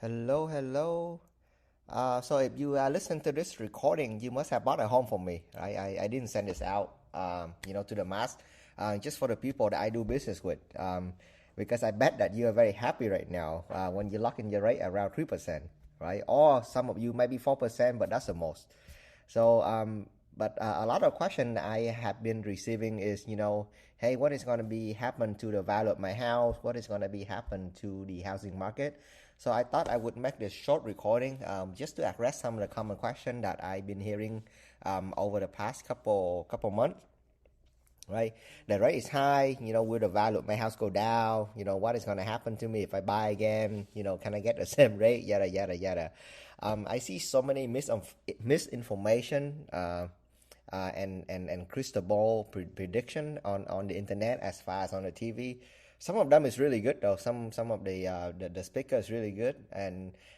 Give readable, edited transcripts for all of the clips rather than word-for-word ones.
Hello, hello. So if you listen to this recording, you must have bought a home for me. I didn't send this out, to the mass, just for the people that I do business with. Because I bet that you are very happy right now when you lock in your rate around 3%, right? Or some of you maybe 4%, but that's the most. So, but a lot of question I have been receiving is, hey, what is going to be happen to the value of my house? What is going to be happen to the housing market? So I thought I would make this short recording just to address some of the common question that I've been hearing over the past couple months. Right, the rate is high. Will the value of my house go down? What is going to happen to me if I buy again? Can I get the same rate? Yada yada yada. I see so many misinformation and crystal ball prediction on the internet as far as on the TV. Some of them is really good though. Some of the speaker is really good,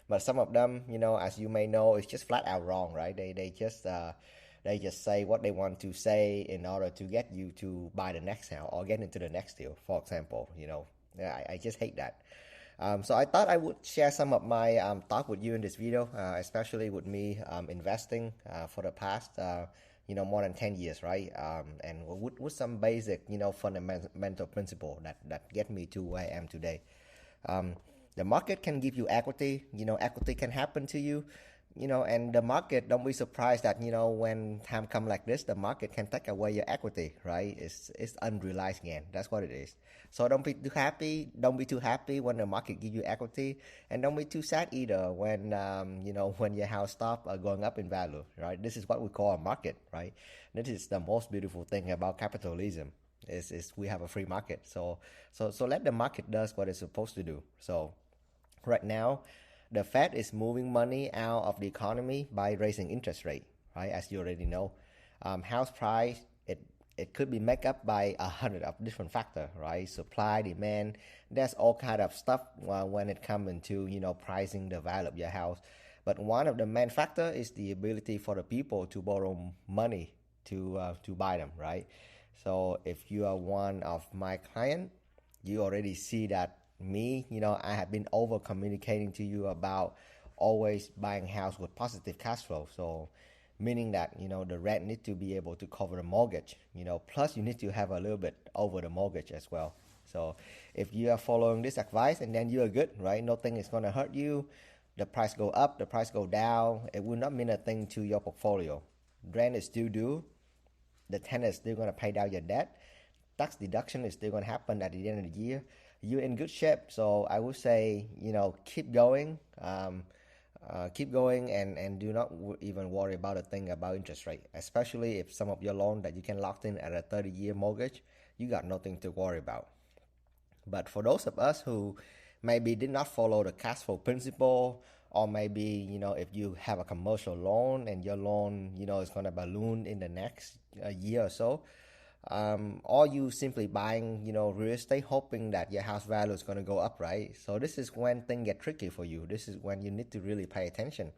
but some of them, as you may know, is just flat out wrong, right? They just say what they want to say in order to get you to buy the next house or get into the next deal, for example. Yeah, I just hate that. So I thought I would share some of my thought with you in this video, especially with me investing for the past, more than 10 years, right? And with some basic, fundamental principle that get me to where I am today. Um, the market can give you equity. Equity can happen to you. And the market, don't be surprised that, when time come like this, the market can take away your equity, right? It's unrealized gain. That's what it is. So don't be too happy when the market give you equity, and don't be too sad either when when your house stop going up in value, right? This is what we call a market, right? This is the most beautiful thing about capitalism is we have a free market. So let the market does what it's supposed to do. So right now, the Fed is moving money out of the economy by raising interest rate, right? As you already know, house price, it could be made up by 100 of different factors, right? Supply, demand, there's all kind of stuff when it comes into pricing the value of your house. But one of the main factor is the ability for the people to borrow money to buy them, right? So if you are one of my client, you already see that me, I have been over communicating to you about always buying house with positive cash flow. So meaning that the rent need to be able to cover the mortgage, plus you need to have a little bit over the mortgage as well. So if you are following this advice, and then you are good, right? Nothing is going to hurt you. The price go up, the price go down, it will not mean a thing to your portfolio. Rent is still due, the tenant is still going to pay down your debt, tax deduction is still going to happen at the end of the year. You're in good shape. So I would say, keep going. Keep going, and do not even worry about a thing about interest rate, especially if some of your loan that you can lock in at a 30-year mortgage, you got nothing to worry about. But for those of us who maybe did not follow the cash flow principle, or maybe if you have a commercial loan and your loan is going to balloon in the next year or so, or you simply buying real estate hoping that your house value is going to go up, right? So this is when things get tricky for you. This is when you need to really pay attention.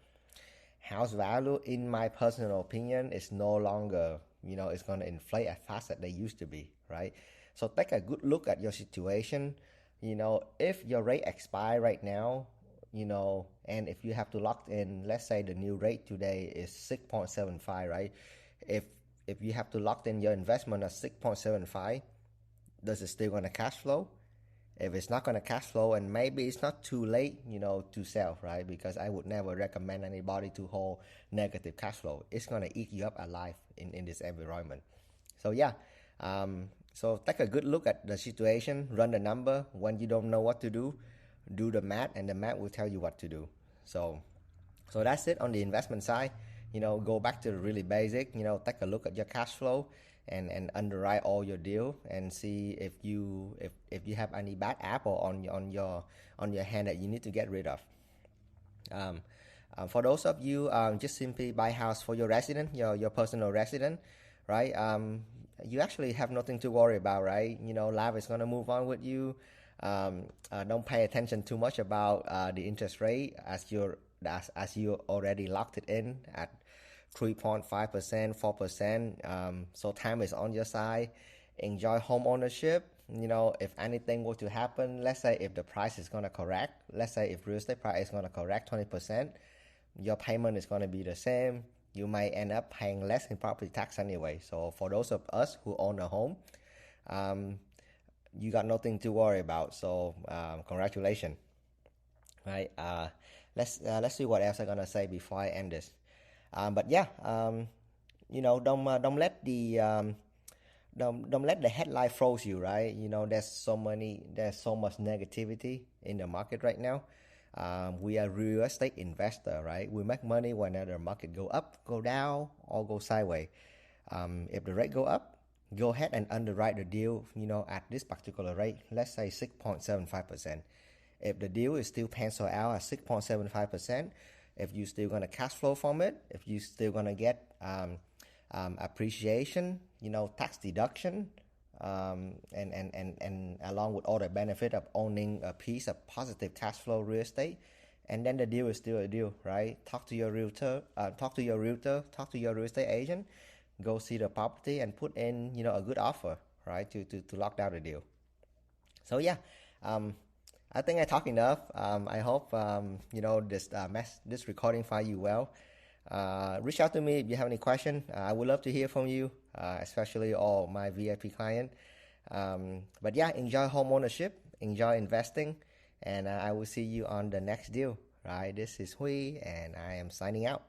House value, in my personal opinion, is no longer it's going to inflate as fast as they used to be, right? So take a good look at your situation. If your rate expire right now, and if you have to lock in, let's say the new rate today is 6.75, right? if if you have to lock in your investment at 6.75, does it still going to cash flow? If it's not going to cash flow, and maybe it's not too late, to sell, right? Because I would never recommend anybody to hold negative cash flow. It's going to eat you up alive in this environment. So yeah, so take a good look at the situation, run the number. When you don't know what to do the math, and the math will tell you what to do. So that's it on the investment side. Go back to the really basic. Take a look at your cash flow, and underwrite all your deal, and see if you have any bad apple on your hand that you need to get rid of. Um, for those of you just simply buy house for your resident, your personal resident, right? You actually have nothing to worry about, right? Life is gonna move on with you. Don't pay attention too much about the interest rate, as you already locked it in at 3.5%, 4%. So time is on your side. Enjoy home ownership. if anything were to happen, let's say if the price is going to correct, let's say if real estate price is going to correct 20%, your payment is going to be the same. You might end up paying less in property tax anyway. So for those of us who own a home, you got nothing to worry about. So congratulations, right? Let's see what else I'm gonna say before I end this. But yeah, don't let the don't let the headline froze you, right? There's so much negativity in the market right now. We are real estate investor, right? We make money whenever the market go up, go down, or go sideways. If the rate go up, go ahead and underwrite the deal, at this particular rate, let's say 6.75%. If the deal is still penciled out at 6.75%, if you're still going to cash flow from it, if you're still going to get appreciation, tax deduction, and along with all the benefit of owning a piece of positive cash flow real estate, and then the deal is still a deal, right? Talk to your realtor, talk to your real estate agent, go see the property and put in, a good offer, right, to lock down the deal. So yeah, I think I talk enough. I hope this recording find you well. Reach out to me if you have any question. I would love to hear from you, especially all my VIP client. But yeah, enjoy home ownership, enjoy investing, and I will see you on the next deal. Right, this is Huy, and I am signing out.